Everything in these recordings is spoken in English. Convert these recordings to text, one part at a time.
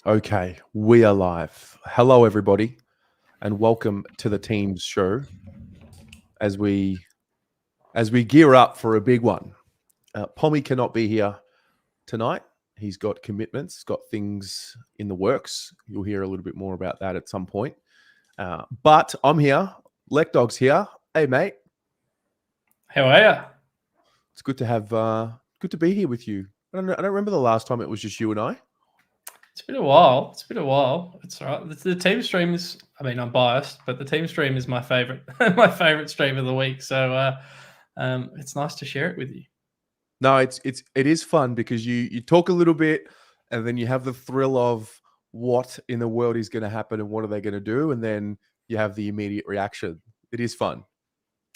Okay, we are live. Hello, everybody, and welcome to the team's show as we gear up for a big one. Pommy cannot be here tonight. He's got commitments. He's got things in the works. You'll hear a little bit more about that at some point. But I'm here. Lek Dog's here. Hey, mate. How are you? It's good to have. Good to be here with you. I don't remember the last time it was just you and I. It's been a while. It's all right. The team stream is. I mean, I'm biased, but the team stream is my favorite. My favorite stream of the week. So it's nice to share it with you. No, it is fun because you talk a little bit, and then you have the thrill of what in the world is going to happen and what are they going to do, and then you have the immediate reaction. It is fun.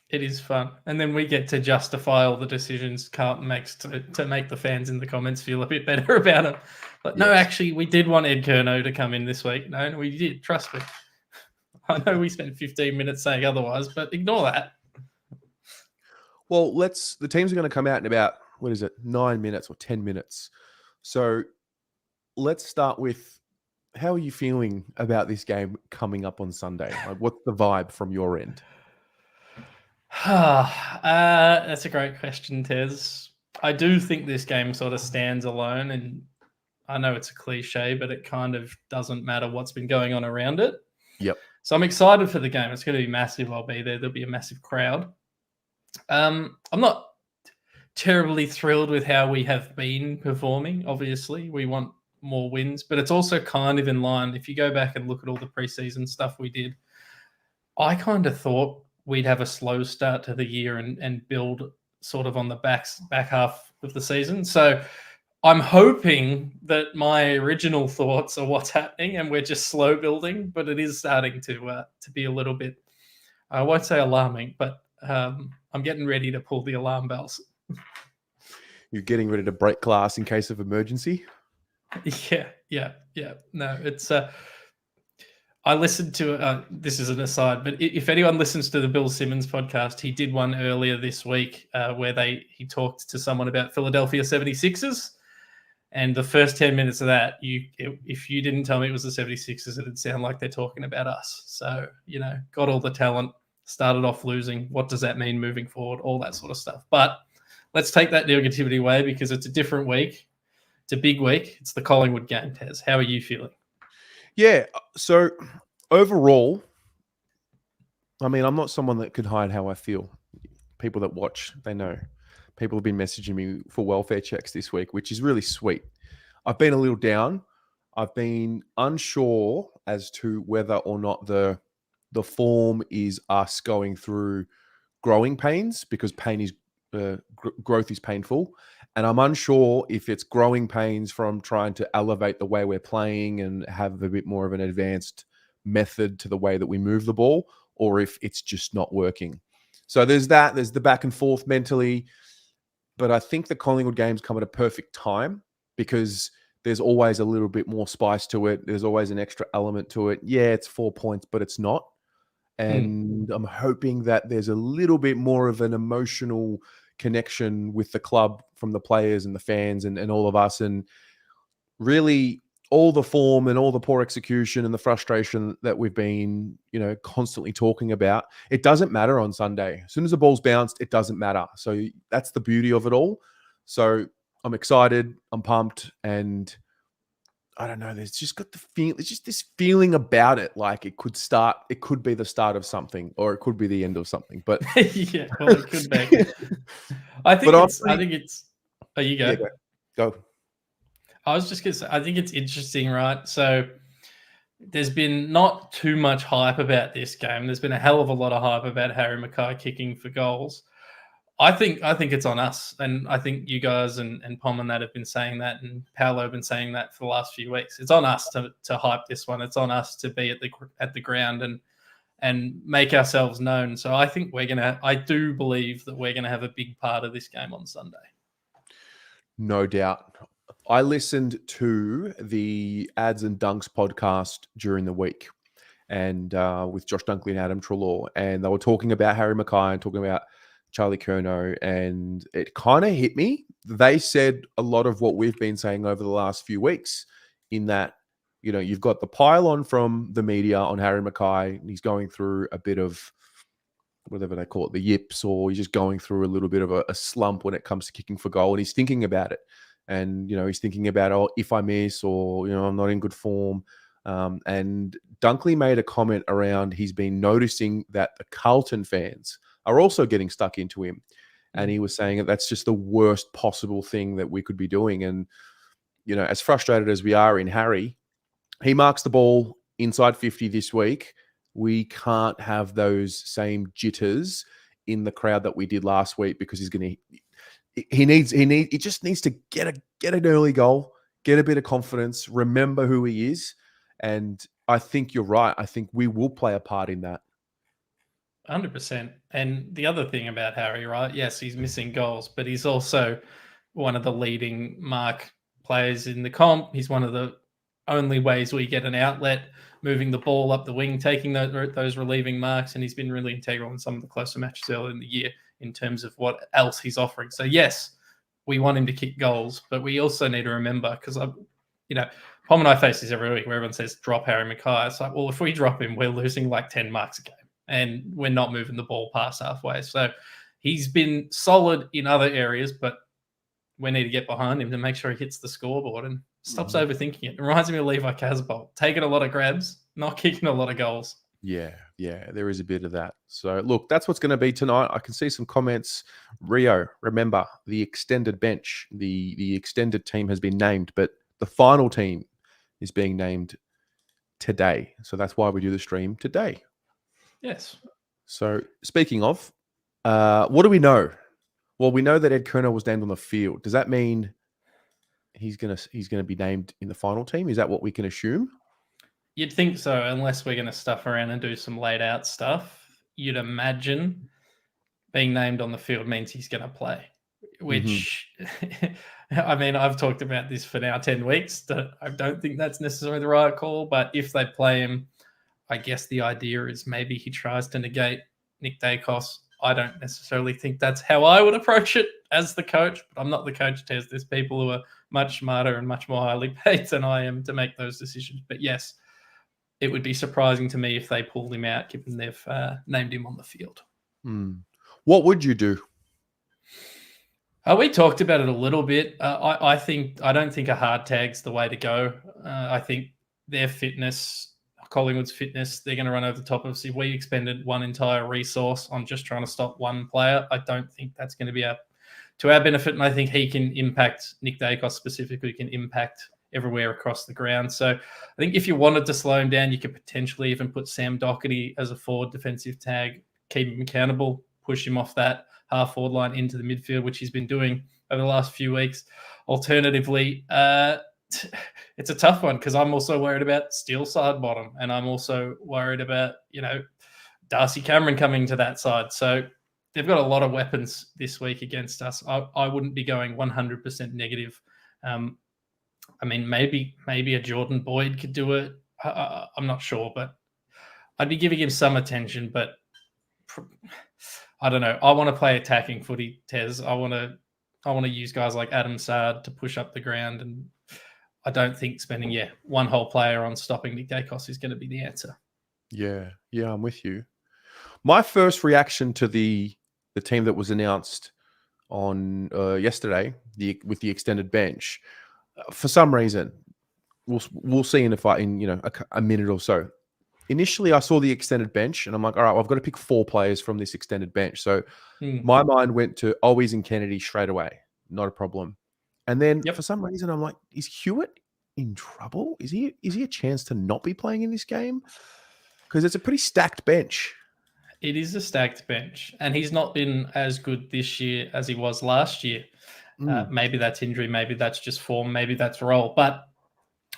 It is fun, and then we get to justify all the decisions Carlton makes to make the fans in the comments feel a bit better about it. But no, actually, we did want Ed Curnow to come in this week. No, we did. Trust me. I know we spent 15 minutes saying otherwise, but ignore that. Well, the teams are going to come out in about 9 minutes or 10 minutes. So let's start with, how are you feeling about this game coming up on Sunday? Like, what's the vibe from your end? That's a great question, Tez. I do think this game sort of stands alone, and I know it's a cliche, but it kind of doesn't matter what's been going on around it. Yep. So I'm excited for the game. It's going to be massive. I'll be there. There'll be a massive crowd. I'm not terribly thrilled with how we have been performing. Obviously, we want more wins, but it's also kind of in line. If you go back and look at all the preseason stuff we did, I kind of thought we'd have a slow start to the year and build sort of on the back half of the season. So I'm hoping that my original thoughts are what's happening and we're just slow building, but it is starting to be a little bit, I won't say alarming, but I'm getting ready to pull the alarm bells. You're getting ready to break glass in case of emergency? Yeah. No, it's... I listened to, this is an aside, but if anyone listens to the Bill Simmons podcast, he did one earlier this week where he talked to someone about Philadelphia 76ers. And the first 10 minutes of that, if you didn't tell me it was the 76ers, it'd sound like they're talking about us. So, got all the talent, started off losing. What does that mean moving forward? All that sort of stuff. But let's take that negativity away because it's a different week. It's a big week. It's the Collingwood game, Tez. How are you feeling? Yeah, so overall, I mean, I'm not someone that could hide how I feel. People that watch, they know. People have been messaging me for welfare checks this week, which is really sweet. I've been a little down. I've been unsure as to whether or not the form is us going through growing pains, because growth is painful. And I'm unsure if it's growing pains from trying to elevate the way we're playing and have a bit more of an advanced method to the way that we move the ball, or if it's just not working. So there's that. There's the back and forth mentally. But I think the Collingwood games come at a perfect time because there's always a little bit more spice to it. There's always an extra element to it. Yeah, it's 4 points, but it's not. And I'm hoping that there's a little bit more of an emotional connection with the club from the players and the fans and all of us. And really all the form and all the poor execution and the frustration that we've been, constantly talking about, it doesn't matter on Sunday. As soon as the ball's bounced, it doesn't matter. So that's the beauty of it all. So I'm excited. I'm pumped. And I don't know, there's just got the feel. It's just this feeling about it, like it could be the start of something, or it could be the end of something. But yeah, well, it could be. I think it's. Oh, you go. Yeah, go. I was just gonna say, I think it's interesting, right? So there's been not too much hype about this game. There's been a hell of a lot of hype about Harry Mackay kicking for goals. I think it's on us, and I think you guys and Pom and that have been saying that, and Paolo have been saying that for the last few weeks. It's on us to hype this one. It's on us to be at the ground and make ourselves known. So I think I do believe that we're gonna have a big part of this game on Sunday. No doubt. I listened to the Ads and Dunks podcast during the week, and with Josh Dunkley and Adam Treloar, and they were talking about Harry Mackay and talking about Charlie Curnow, and it kind of hit me. They said a lot of what we've been saying over the last few weeks, in that you've got the pile-on from the media on Harry Mackay. And he's going through a bit of whatever they call it, the yips, or he's just going through a little bit of a slump when it comes to kicking for goal. And he's thinking about it. And, he's thinking about, oh, if I miss, or, I'm not in good form. And Dunkley made a comment around he's been noticing that the Carlton fans are also getting stuck into him. And he was saying that that's just the worst possible thing that we could be doing. And, as frustrated as we are in Harry, he marks the ball inside 50 this week. We can't have those same jitters in the crowd that we did last week, because he just needs to get an early goal, get a bit of confidence, remember who he is. And I think you're right. I think we will play a part in that. 100%. And the other thing about Harry, right? Yes, he's missing goals, but he's also one of the leading mark players in the comp. He's one of the only ways we get an outlet, moving the ball up the wing, taking those relieving marks. And he's been really integral in some of the closer matches earlier in the year in terms of what else he's offering. So yes, we want him to kick goals, but we also need to remember, because Pom and I face this every week where everyone says drop Harry Mackay. It's like, well, if we drop him, we're losing like 10 marks a game and we're not moving the ball past halfway. So he's been solid in other areas, but we need to get behind him to make sure he hits the scoreboard and stops overthinking it. It reminds me of Levi Casbolt, taking a lot of grabs, not kicking a lot of goals. Yeah, there is a bit of that. So, look, that's what's going to be tonight. I can see some comments. Rio, remember, the extended bench, the extended team has been named, but the final team is being named today. So that's why we do the stream today. Yes. So, speaking of, what do we know? Well, we know that Ed Kerner was named on the field. Does that mean he's gonna be named in the final team? Is that what we can assume? You'd think so, unless we're going to stuff around and do some laid out stuff. You'd imagine being named on the field means he's going to play, which, I mean, I've talked about this for now 10 weeks. I don't think that's necessarily the right call, but if they play him, I guess the idea is maybe he tries to negate Nick Dacos. I don't necessarily think that's how I would approach it as the coach, but I'm not the coach, Tez. There's people who are much smarter and much more highly paid than I am to make those decisions. But yes, it would be surprising to me if they pulled him out, given they've named him on the field. What would you do? We talked about it a little bit. I don't think a hard tag's the way to go. I think their fitness, Collingwood's fitness, they're going to run over the top of us. If we expended one entire resource on just trying to stop one player, I don't think that's going to be to our benefit. And I think he can impact, Nick Dacos specifically, can impact everywhere across the ground. So I think if you wanted to slow him down, you could potentially even put Sam Doherty as a forward defensive tag, keep him accountable, push him off that half forward line into the midfield, which he's been doing over the last few weeks. Alternatively, it's a tough one, because I'm also worried about Steele side bottom, and I'm also worried about, Darcy Cameron coming to that side. So they've got a lot of weapons this week against us. I wouldn't be going 100% negative. I mean, maybe a Jordan Boyd could do it. I'm not sure, but I'd be giving him some attention. But I don't know. I want to play attacking footy, Tez. I want to use guys like Adam Saad to push up the ground, and I don't think spending one whole player on stopping Nick Dacos is going to be the answer. Yeah, I'm with you. My first reaction to the team that was announced on yesterday, with the extended bench, for some reason, we'll see in a minute or so. Initially, I saw the extended bench, and I'm like, all right, well, I've got to pick 4 players from this extended bench. So my mind went to Owies and Kennedy straight away. Not a problem. And then for some reason, I'm like, is Hewitt in trouble? Is he a chance to not be playing in this game? Because it's a pretty stacked bench. It is a stacked bench, and he's not been as good this year as he was last year. Maybe that's injury, maybe that's just form, maybe that's role. But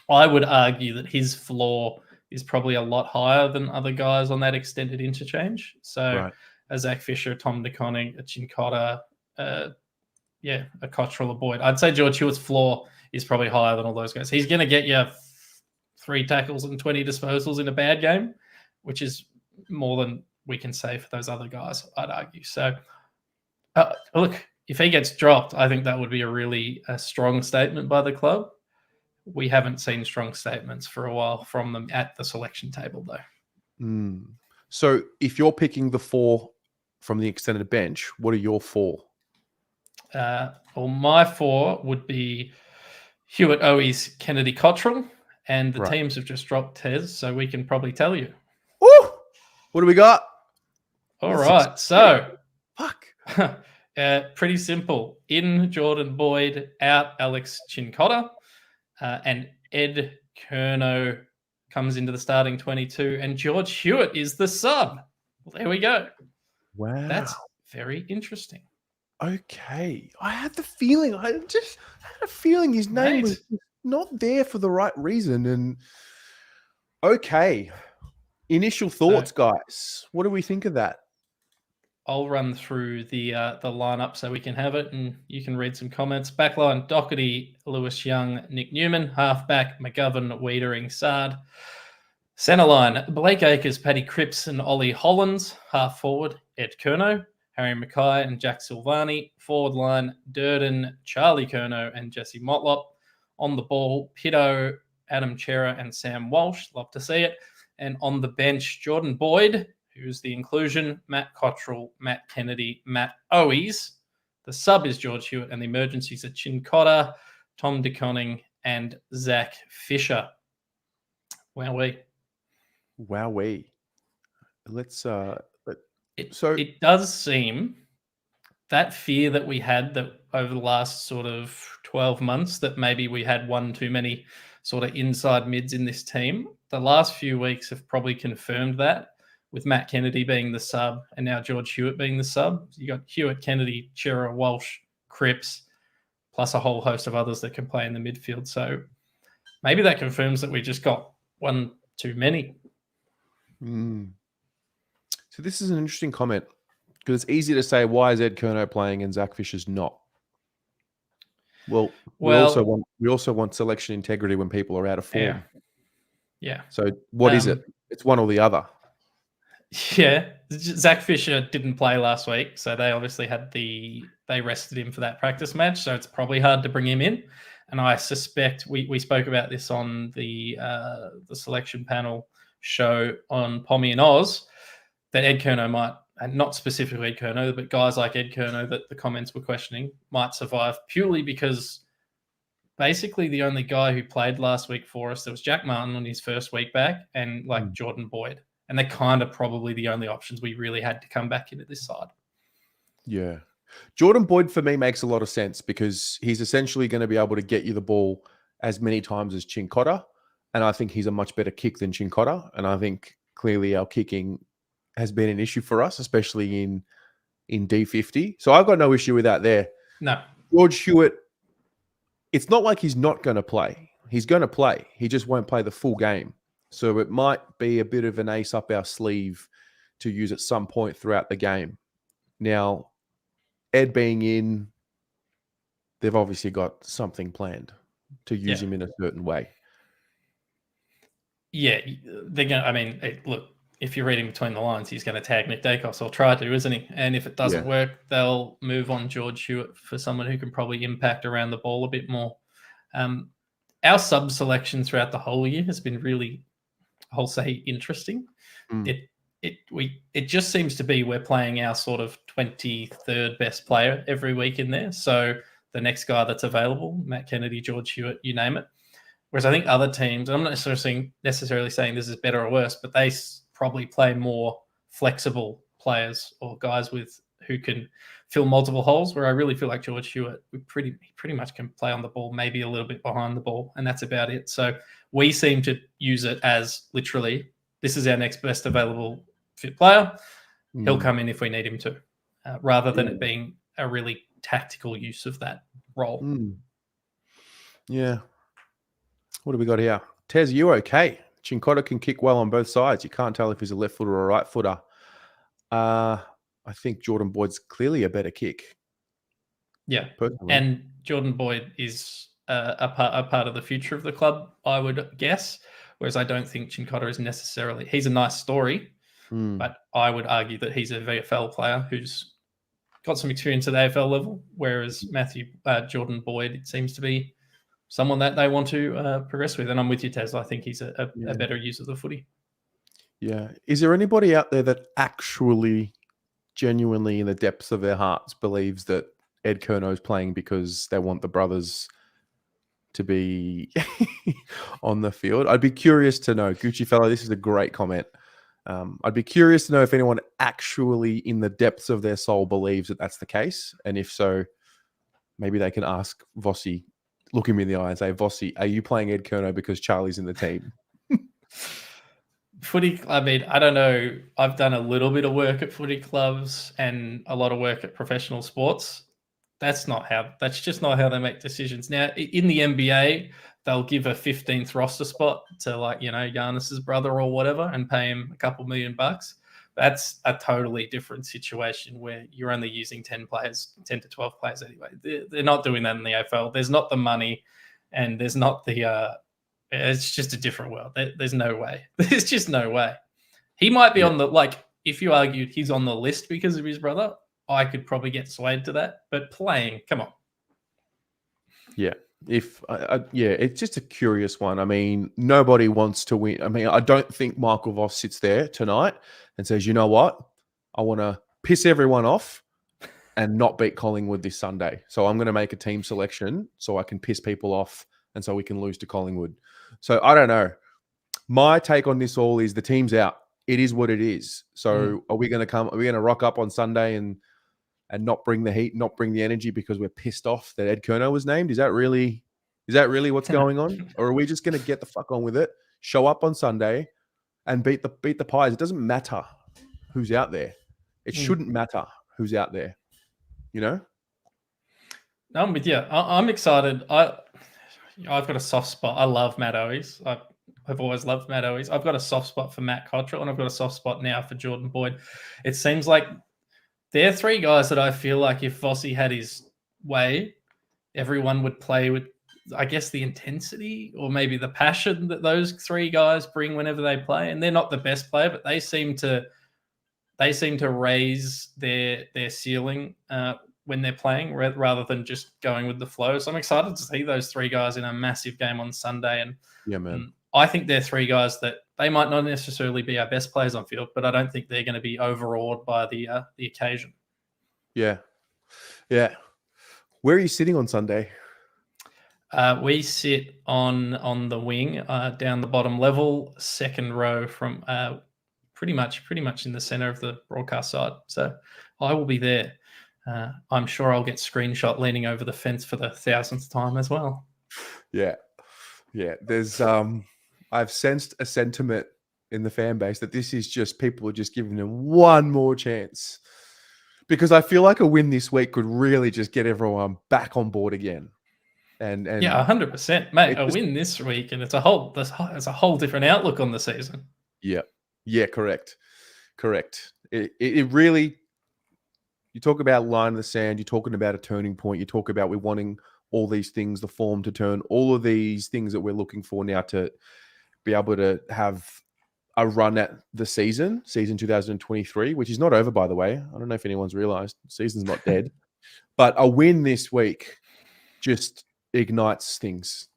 I would argue that his floor is probably a lot higher than other guys on that extended interchange. So a Zach Fisher, Tom DeConning, a Chincotta, a Cottrell, a Boyd. I'd say George Hewitt's floor is probably higher than all those guys. He's going to get you 3 tackles and 20 disposals in a bad game, which is more than we can say for those other guys, I'd argue. So, look, if he gets dropped, I think that would be a really strong statement by the club. We haven't seen strong statements for a while from them at the selection table, though. So if you're picking the 4 from the extended bench, what are your 4? Well, my 4 would be Hewitt, Owies, Kennedy, Cottrell, and the Right. teams have just dropped Tez, so we can probably tell you. Woo! What do we got? All right, so Fuck. pretty simple. In Jordan Boyd, out Alex Chincotta, and Ed Curnow comes into the starting 22, and George Hewitt is the sub. Well, there we go. Wow. That's very interesting. Okay. I had the feeling. I had a feeling his name was not there for the right reason. And okay. Initial thoughts, guys. What do we think of that? I'll run through the lineup so we can have it, and you can read some comments. Backline: Doherty, Lewis Young, Nick Newman. Halfback: McGovern, Wiedering, Sard. Centerline: Blake Acres, Paddy Cripps, and Ollie Hollands. Half forward: Ed Curnow, Harry Mackay, and Jack Silvani. Forward line: Durden, Charlie Curnow, and Jesse Motlop. On the ball: Pitto, Adam Chera, and Sam Walsh. Love to see it. And on the bench: Jordan Boyd, who's the inclusion, Matt Cottrell, Matt Kennedy, Matt Owies. The sub is George Hewitt, and the emergencies are Chincotta, Tom DeConning, and Zach Fisher. Wowee. Let's it does seem that fear that we had that over the last sort of 12 months that maybe we had one too many sort of inside mids in this team. The last few weeks have probably confirmed that, with Matt Kennedy being the sub and now George Hewitt being the sub. You got Hewitt, Kennedy, Chera, Walsh, Cripps, plus a whole host of others that can play in the midfield. So maybe that confirms that we just got one too many. So this is an interesting comment, because it's easy to say, why is Ed Curnow playing and Zach Fisher's not? Well, we also want selection integrity when people are out of form. Yeah. So what is it? It's one or the other. Yeah. Zach Fisher didn't play last week, so they obviously they rested him for that practice match, so it's probably hard to bring him in. And I suspect we spoke about this on the selection panel show on Pommy and Oz, that Ed Curnow might, and not specifically Ed Curnow, but guys like Ed Curnow that the comments were questioning, might survive purely because basically the only guy who played last week for us, there was Jack Martin on his first week back, and Jordan Boyd. And they're kind of probably the only options we really had to come back into this side. Yeah. Jordan Boyd for me makes a lot of sense, because he's essentially going to be able to get you the ball as many times as Chincotta. And I think he's a much better kick than Chincotta. And I think clearly our kicking has been an issue for us, especially in D50. So I've got no issue with that there. No. George Hewitt, it's not like he's not going to play. He's going to play. He just won't play the full game. So it might be a bit of an ace up our sleeve to use at some point throughout the game. Now, Ed being in, they've obviously got something planned to use him in a certain way. Yeah, they're going to, I mean, look, if you're reading between the lines, he's going to tag Nick Dacos, or try to, isn't he? And if it doesn't work, they'll move on George Hewitt for someone who can probably impact around the ball a bit more. Our sub selection throughout the whole year has been really, I'll say, interesting. It just seems to be we're playing our sort of 23rd best player every week in there. So the next guy that's available, Matt Kennedy, George Hewitt, you name it. Whereas I think other teams, I'm not necessarily saying this is better or worse, but they probably play more flexible players or guys who can fill multiple holes, where I really feel like George Hewitt, we pretty much can play on the ball, maybe a little bit behind the ball, and that's about it. So we seem to use it as literally, this is our next best available fit player. He'll come in if we need him to, rather than it being a really tactical use of that role. Yeah. What do we got here? Tez, you okay? Chincotta can kick well on both sides. You can't tell if he's a left footer or a right footer. I think Jordan Boyd's clearly a better kick. Yeah. Personally. And Jordan Boyd is a part of the future of the club, I would guess. Whereas I don't think Chincotta is necessarily, he's a nice story, but I would argue that he's a VFL player who's got some experience at AFL level, whereas Jordan Boyd, it seems to be someone that they want to progress with. And I'm with you, Tez. I think he's a Yeah. better use of the footy. Yeah. Is there anybody out there that actually, genuinely, in the depths of their hearts, believes that Ed Kerno's playing because they want the brothers to be on the field? I'd be curious to know. Gucci fella, this is a great comment. I'd be curious to know if anyone actually, in the depths of their soul, believes that that's the case. And if so, maybe they can ask Vossi, look him in the eye and say, Vossi, are you playing Ed Kerno because Charlie's in the team? Footy, I mean, I don't know. I've done a little bit of work at footy clubs and a lot of work at professional sports. That's just not how they make decisions. Now, in the NBA, they'll give a 15th roster spot to, like, Giannis's brother or whatever and pay him a couple $1 million. That's a totally different situation where you're only using 10 to 12 players anyway. They're not doing that in the AFL. There's not the money and there's not the it's just a different world. There's no way. There's just no way. He might be on the, like, if you argued he's on the list because of his brother, I could probably get swayed to that. But playing, come on. Yeah. It's just a curious one. I mean, nobody wants to win. I mean, I don't think Michael Voss sits there tonight and says, you know what? I want to piss everyone off and not beat Collingwood this Sunday. So I'm going to make a team selection so I can piss people off and so we can lose to Collingwood. So I don't know. My take on this all is the team's out. It is what it is. So are we going to rock up on Sunday and not bring the heat, not bring the energy because we're pissed off that Ed Kerno was named? Is that really what's going on? Or are we just going to get the fuck on with it, show up on Sunday and beat the Pies? It doesn't matter who's out there. It shouldn't matter who's out there, No, I'm with you. I'm excited. I've got a soft spot. I love Matt Owies. I've always loved Matt Owies. I've got a soft spot for Matt Cottrell, and I've got a soft spot now for Jordan Boyd. It seems like they're three guys that I feel like if Vossi had his way, everyone would play with, I guess, the intensity or maybe the passion that those three guys bring whenever they play. And they're not the best player, but they seem to raise their ceiling when they're playing rather than just going with the flow. So I'm excited to see those three guys in a massive game on Sunday. And yeah, man. I think they're three guys that they might not necessarily be our best players on field, but I don't think they're going to be overawed by the occasion. Yeah. Yeah. Where are you sitting on Sunday? We sit on the wing, down the bottom level, second row from pretty much in the center of the broadcast side. So I will be there. I'm sure I'll get screenshot leaning over the fence for the 1,000th time as well. Yeah. Yeah. There's I've sensed a sentiment in the fan base that this is just people are just giving them one more chance. Because I feel like a win this week could really just get everyone back on board again. And yeah, 100%, mate. A win this week, and it's a whole different outlook on the season. Yeah, correct. It really. You talk about line in the sand. You're talking about a turning point. You talk about we're wanting all these things, the form to turn, all of these things that we're looking for now to be able to have a run at the season 2023, which is not over, by the way. I don't know if anyone's realized the season's not dead, but a win this week just ignites things.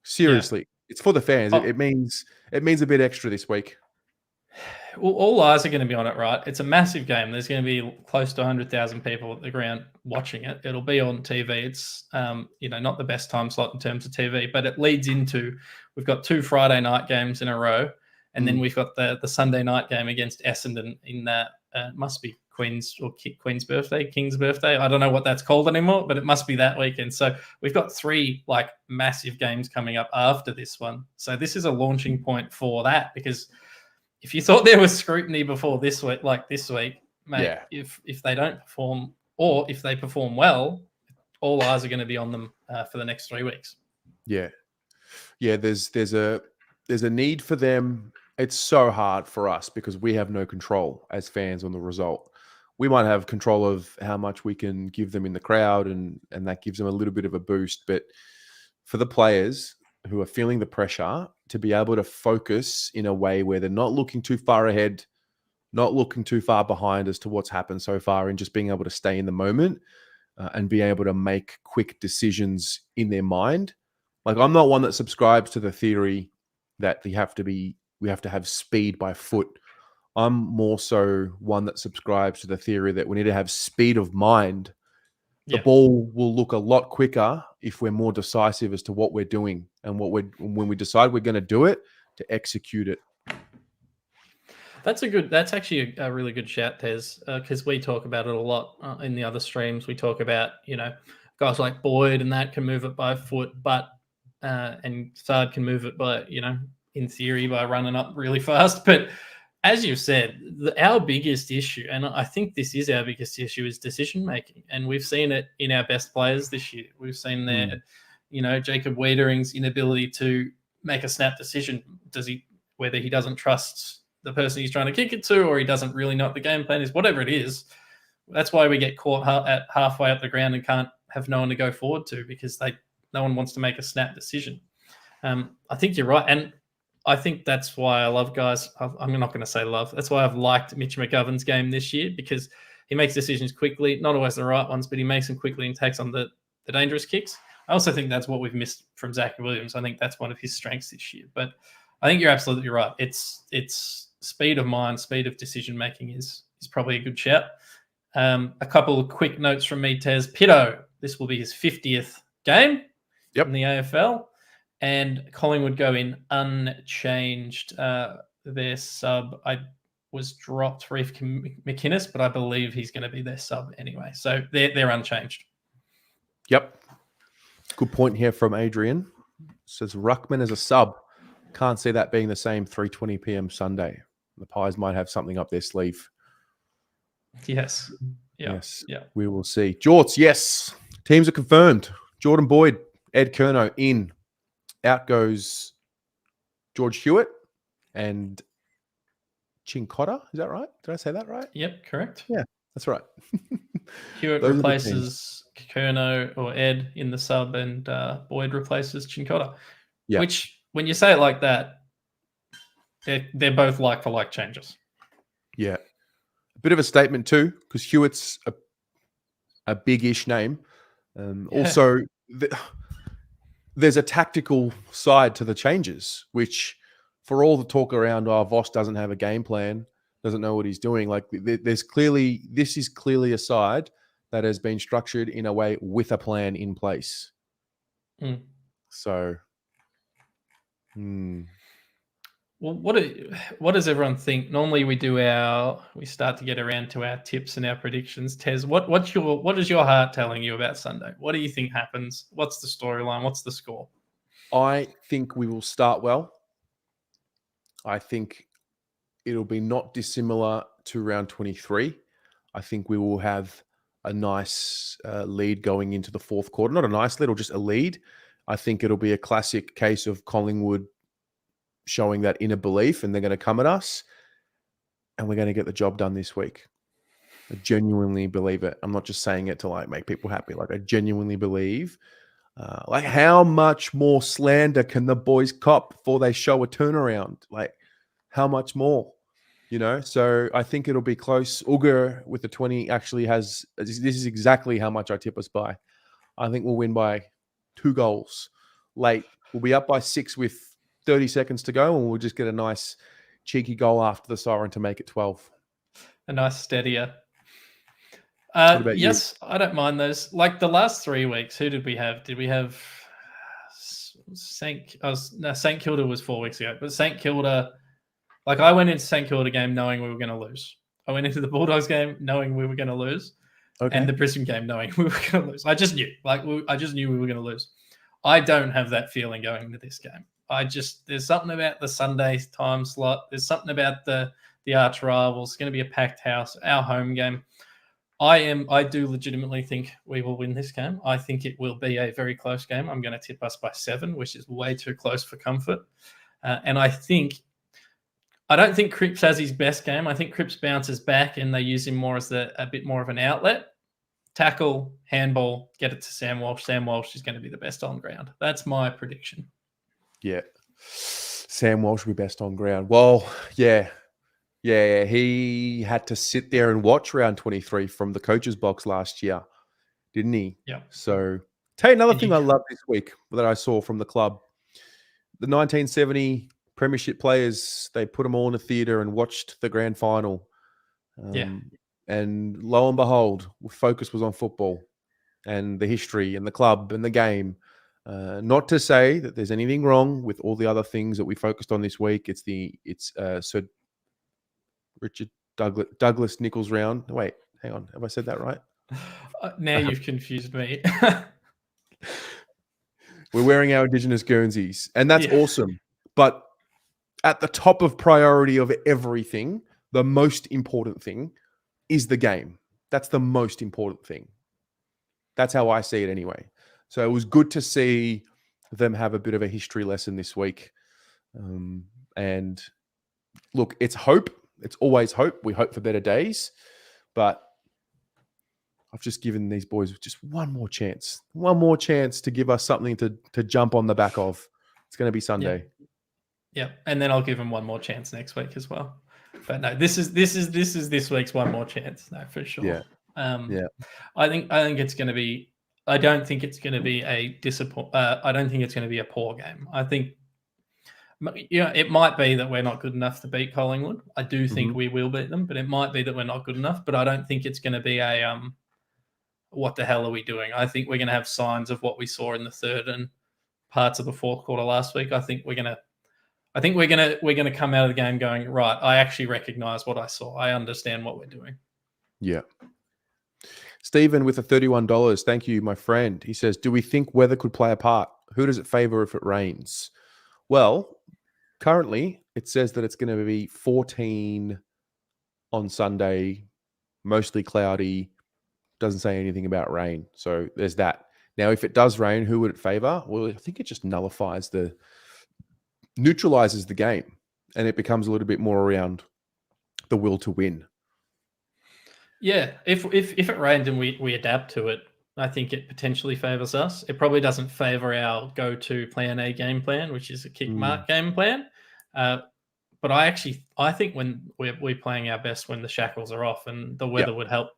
Seriously, It's for the fans. It means a bit extra this week. Well, all eyes are going to be on it, right? It's a massive game. There's going to be close to 100,000 people at the ground watching it. It'll be on TV. It's not the best time slot in terms of TV, but it leads into, we've got 2 Friday night games in a row, and then we've got the Sunday night game against Essendon in that must be King's birthday. I don't know what that's called anymore, but it must be that weekend. So we've got 3 like massive games coming up after this one. So this is a launching point for that, because if you thought there was scrutiny before this week, mate, if they don't perform, or if they perform well, all eyes are going to be on them for the next 3 weeks. Yeah. There's a need for them. It's so hard for us because we have no control as fans on the result. We might have control of how much we can give them in the crowd, and that gives them a little bit of a boost. But for the players who are feeling the pressure to be able to focus in a way where they're not looking too far ahead, not looking too far behind as to what's happened so far, and just being able to stay in the moment and be able to make quick decisions in their mind, Like, I'm not one that subscribes to the theory that we have to have speed by foot. I'm more so one that subscribes to the theory that we need to have speed of mind. The Yeah. ball will look a lot quicker if we're more decisive as to what we're doing and when we decide we're going to do it, to execute it. That's actually a really good shout, Tez, because we talk about it a lot in the other streams. We talk about, guys like Boyd and that can move it by foot, but and Sard can move it by, in theory by running up really fast. But as you said, our biggest issue, and I think this is our biggest issue, is decision making, and we've seen it in our best players this year. We've seen their, Jacob Wiedering's inability to make a snap decision. Whether he doesn't trust the person he's trying to kick it to, or he doesn't really know what the game plan is, whatever it is. That's why we get caught at halfway up the ground and can't have no one to go forward to, because no one wants to make a snap decision. I think you're right. And I think that's why I love guys. I'm not going to say love. That's why I've liked Mitch McGovern's game this year, because he makes decisions quickly, not always the right ones, but he makes them quickly and takes on the dangerous kicks. I also think that's what we've missed from Zach Williams. I think that's one of his strengths this year. But I think you're absolutely right. It's speed of mind, speed of decision making is probably a good shout. A couple of quick notes from me, Tez. Pitto, this will be his 50th game in the AFL, and Collingwood go in unchanged. Their sub was dropped, Reef McInnes, but I believe he's going to be their sub anyway. So they're unchanged. Yep. Good point here from Adrian. Says Ruckman as a sub. Can't see that being the same 3:20 p.m. Sunday. The Pies might have something up their sleeve. Yes. Yeah. Yes. Yeah. We will see. Jorts, yes. Teams are confirmed. Jordan Boyd, Ed Curnow in. Out goes George Hewitt and Chincotta. Is that right? Did I say that right? Yep, correct. Yeah, that's right. Hewitt replaces Curnow or Ed in the sub, and Boyd replaces Chincotta. Yeah. Which, when you say it like that, they're both like for like changes. Yeah. A bit of a statement too, because Hewitt's a big-ish name. Also, there's a tactical side to the changes, which, for all the talk around, Voss doesn't have a game plan, doesn't know what he's doing. Like, this is clearly a side that has been structured in a way with a plan in place. So, Well, what does everyone think? Normally, we start to get around to our tips and our predictions. Tez, what is your heart telling you about Sunday? What do you think happens? What's the storyline? What's the score? I think we will start well. I think it'll be not dissimilar to round 23. I think we will have a nice lead going into the fourth quarter. Not a nice lead, or just a lead. I think it'll be a classic case of Collingwood showing that inner belief, and they're going to come at us, and we're going to get the job done this week. I genuinely believe it. I'm not just saying it to make people happy. I genuinely believe. How much more slander can the boys cop before they show a turnaround? How much more? So I think it'll be close. Uger with the 20 actually has. This is exactly how much I tip us by. I think we'll win by 2 goals late. We'll be up by 6 with 30 seconds to go, and we'll just get a nice cheeky goal after the siren to make it 12. A nice steadier. Yes, I don't mind those. The last 3 weeks, who did we have? Did we have St. Kilda was 4 weeks ago, but St. Kilda, I went into St. Kilda game knowing we were going to lose. I went into the Bulldogs game knowing we were going to lose, and the Brisbane game knowing we were going to lose. I just knew. I just knew we were going to lose. I don't have that feeling going into this game. There's something about the Sunday time slot. There's something about the arch rivals. It's going to be a packed house, our home game. I do legitimately think we will win this game. I think it will be a very close game. I'm going to tip us by 7, which is way too close for comfort. And I don't think Cripps has his best game. I think Cripps bounces back and they use him more as a bit more of an outlet. Tackle, handball, get it to Sam Walsh. Sam Walsh is going to be the best on ground. That's my prediction. Yeah. Sam Walsh will be best on ground. Well, yeah. Yeah, he had to sit there and watch round 23 from the coach's box last year, didn't he? Yeah. So Tell you another And thing you, I love this week that I saw from the club. The 1970 Premiership players, they put them all in a theatre and watched the grand final. yeah, And lo and behold, focus was on football and the history and the club and the game. Not to say that there's anything wrong with all the other things that we focused on this week. It's Sir Richard Douglas Nichols round. Wait, hang on, have I said that right? now you've confused me. We're wearing our Indigenous Guernseys, and that's Yeah. awesome. But at the top of priority of everything, the most important thing is the game. That's the most important thing. That's how I see it anyway. So it was good to see them have a bit of a history lesson this week. And look, it's hope. It's always hope. We hope for better days. But I've just given these boys just one more chance to give us something to jump on the back of. It's going to be Sunday. Yeah, and then I'll give them one more chance next week as well. But no, this is this week's one more chance. No, for sure. Yeah. Yeah. I think it's going to be. I don't think it's going to be a I don't think it's going to be a poor game. I think, it might be that we're not good enough to beat Collingwood. I do think we will beat them, but it might be that we're not good enough. But I don't think it's going to be a what the hell are we doing? I think we're going to have signs of what we saw in the third and parts of the fourth quarter last week. I think we're going to come out of the game going, right, I actually recognize what I saw. I understand what we're doing. Yeah. Stephen with the $31. Thank you, my friend. He says, do we think weather could play a part? Who does it favor if it rains? Well, currently it says that it's going to be 14 on Sunday, mostly cloudy. Doesn't say anything about rain. So there's that. Now, if it does rain, who would it favor? Well, I think it just neutralizes the game, and it becomes a little bit more around the will to win. Yeah, if it rains and we adapt to it, I think it potentially favors us. It probably doesn't favor our go-to plan A game plan, which is a kick mark game plan. But I think when we're playing our best when the shackles are off, and the weather would help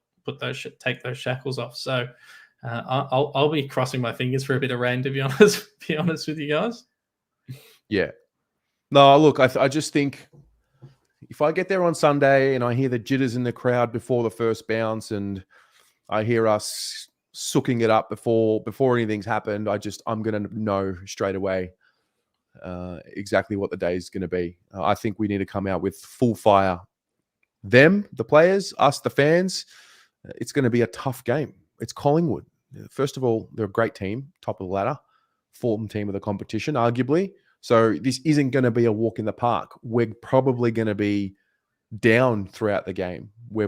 take those shackles off. So I'll be crossing my fingers for a bit of rain, to be honest with you guys. Yeah. No, look, I just think if I get there on Sunday and I hear the jitters in the crowd before the first bounce, and I hear us sooking it up before anything's happened, I'm going to know straight away exactly what the day is going to be. I think we need to come out with full fire. Them, the players, us, the fans. It's going to be a tough game. It's Collingwood. First of all, they're a great team, top of the ladder, form team of the competition, arguably. So this isn't going to be a walk in the park. We're probably going to be down throughout the game. We're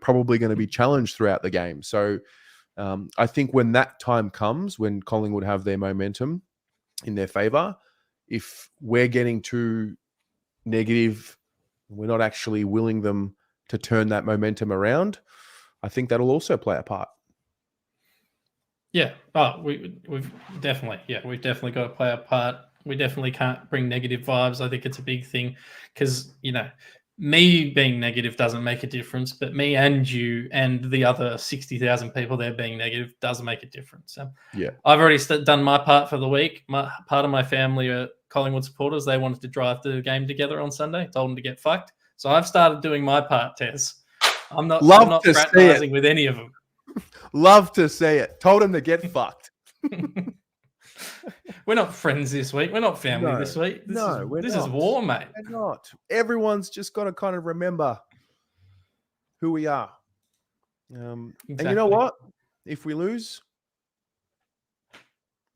probably going to be challenged throughout the game. So I think when that time comes, when Collingwood have their momentum in their favor, if we're getting too negative, we're not actually willing them to turn that momentum around, I think that'll also play a part. Yeah. Oh, we've definitely got to play a part. We definitely can't bring negative vibes. I think it's a big thing because, me being negative doesn't make a difference, but me and you and the other 60,000 people there being negative does make a difference. So yeah, I've already done my part for the week. Part of my family are Collingwood supporters. They wanted to drive to the game together on Sunday. Told them to get fucked. So I've started doing my part, Tez. I'm not fraternizing with any of them. Love to see it. Told him to get fucked. We're not friends this week. We're not family this week. This is war, mate. We're not. Everyone's just got to kind of remember who we are. And you know what? If we lose,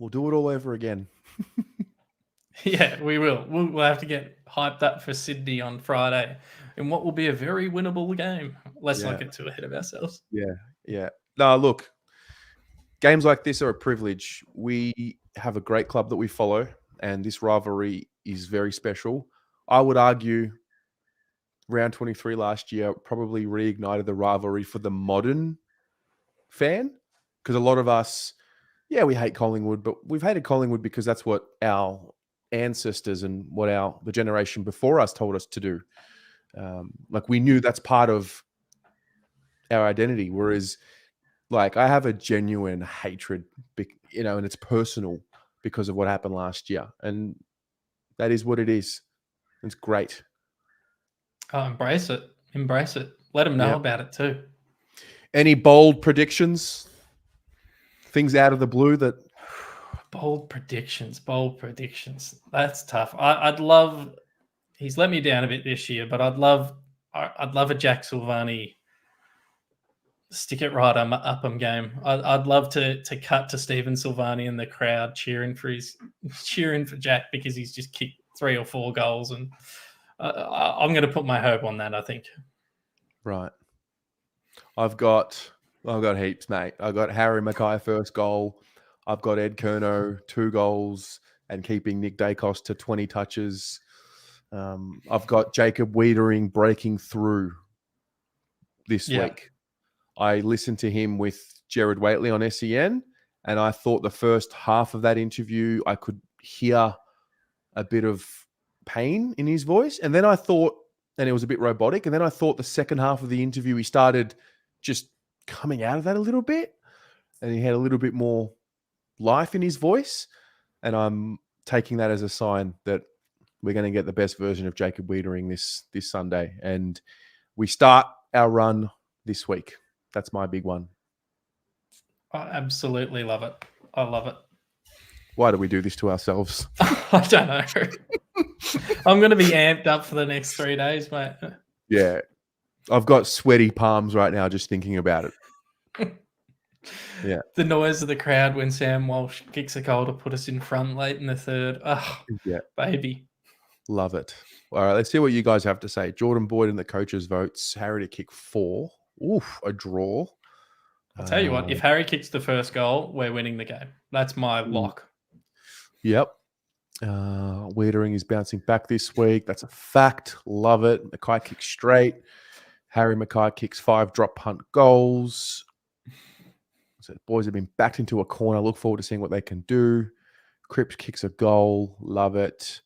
we'll do it all over again. Yeah, we will. We'll have to get hyped up for Sydney on Friday in what will be a very winnable game. Let's not get too ahead of ourselves. Yeah. No, look, games like this are a privilege. We have a great club that we follow, and this rivalry is very special. I would argue round 23 last year probably reignited the rivalry for the modern fan, because a lot of us, we hate Collingwood, but we've hated Collingwood because that's what our ancestors and what the generation before us told us to do. We knew that's part of our identity, whereas I have a genuine hatred and it's personal because of what happened last year. And that is what it is. It's great. Oh, embrace it. Embrace it. Let them know Yep. about it too. Any bold predictions? Things out of the blue that... Bold predictions. That's tough. I'd love. He's let me down a bit this year, but I'd love a Jack Silvani stick it right up game. I'd love to cut to Stephen Silvani and the crowd cheering for Jack because he's just kicked 3 or 4 goals, and I'm going to put my hope on that. I think. Right. I've got heaps, mate. I've got Harry Mackay first goal. I've got Ed Curnow 2 goals and keeping Nick Dacos to 20 touches. I've got Jacob Wiedering breaking through this week. I listened to him with Jared Waitley on SEN, and I thought the first half of that interview, I could hear a bit of pain in his voice. And then I thought, and it was a bit robotic, and then I thought the second half of the interview, he started just coming out of that a little bit, and he had a little bit more life in his voice. And I'm taking that as a sign that we're going to get the best version of Jacob Wiedering this Sunday. And we start our run this week. That's my big one. I absolutely love it. I love it. Why do we do this to ourselves? I don't know. I'm going to be amped up for the next 3 days, mate. Yeah. I've got sweaty palms right now just thinking about it. Yeah. The noise of the crowd when Sam Walsh kicks a goal to put us in front late in the third. Oh, yeah, baby. Love it. All right, let's see what you guys have to say. Jordan Boyd in the coaches' votes. Harry to kick 4. Oof, a draw. I'll tell you what, if Harry kicks the first goal, we're winning the game. That's my lock. Yep. Wiedering is bouncing back this week. That's a fact. Love it. Mackay kicks straight. Harry Mackay kicks 5 drop punt goals. So boys have been backed into a corner. Look forward to seeing what they can do. Cripps kicks a goal. Love it.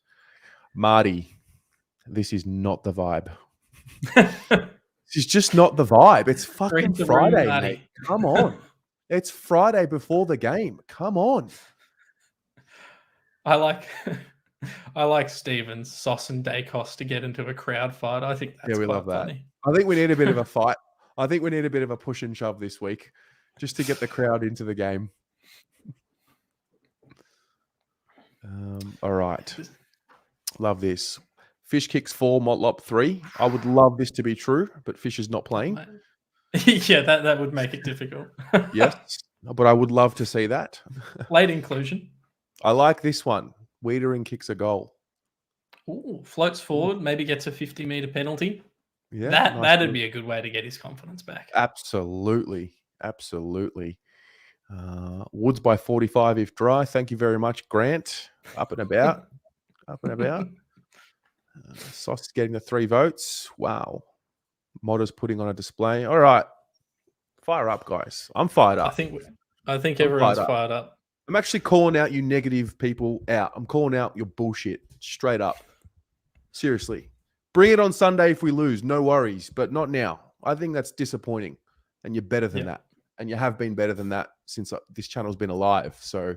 Marty, this is not the vibe. This is just not the vibe. It's fucking Friday, mate. Come on. It's Friday before the game. Come on. I like Stevens, Sauce, and Dacos to get into a crowd fight. I think that's we quite love that. funny. I think we need a bit of a fight. I think we need a bit of a push and shove this week just to get the crowd into the game. All right. Love this. Fish kicks 4, Motlop 3. I would love this to be true, but Fish is not playing. Yeah, that would make it difficult. Yes, but I would love to see that. Late inclusion. I like this one. Wiedering kicks a goal. Ooh, floats forward, maybe gets a 50-meter penalty. Yeah, that'd be a good way to get his confidence back. Absolutely. Woods by 45 if dry. Thank you very much, Grant. Up and about. Sauce getting the 3 votes. Wow. Modder's putting on a display. All right. Fire up, guys. I'm fired up. I think everyone's fired up. I'm actually calling out you negative people out. I'm calling out your bullshit straight up. Seriously. Bring it on Sunday if we lose. No worries, but not now. I think that's disappointing, and you're better than that. And you have been better than that since this channel's been alive. So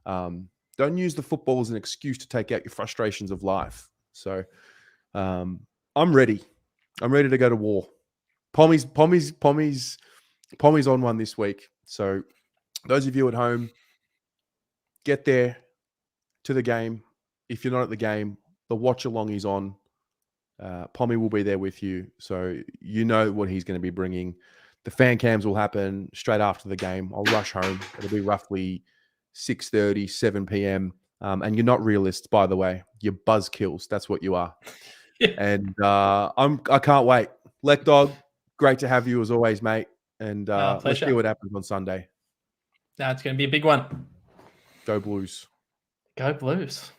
don't use the football as an excuse to take out your frustrations of life. So I'm ready. I'm ready to go to war. Pommy's on one this week. So those of you at home, get there to the game. If you're not at the game, the watch along is on. Pommy will be there with you. So you know what he's going to be bringing. The fan cams will happen straight after the game. I'll rush home. It'll be roughly 6:30, 7 p.m. And you're not realists, by the way. You're buzzkills. That's what you are. Yeah. And I can't wait. Lek Dog, great to have you as always, mate. And let's see what happens on Sunday. It's going to be a big one. Go Blues. Go Blues.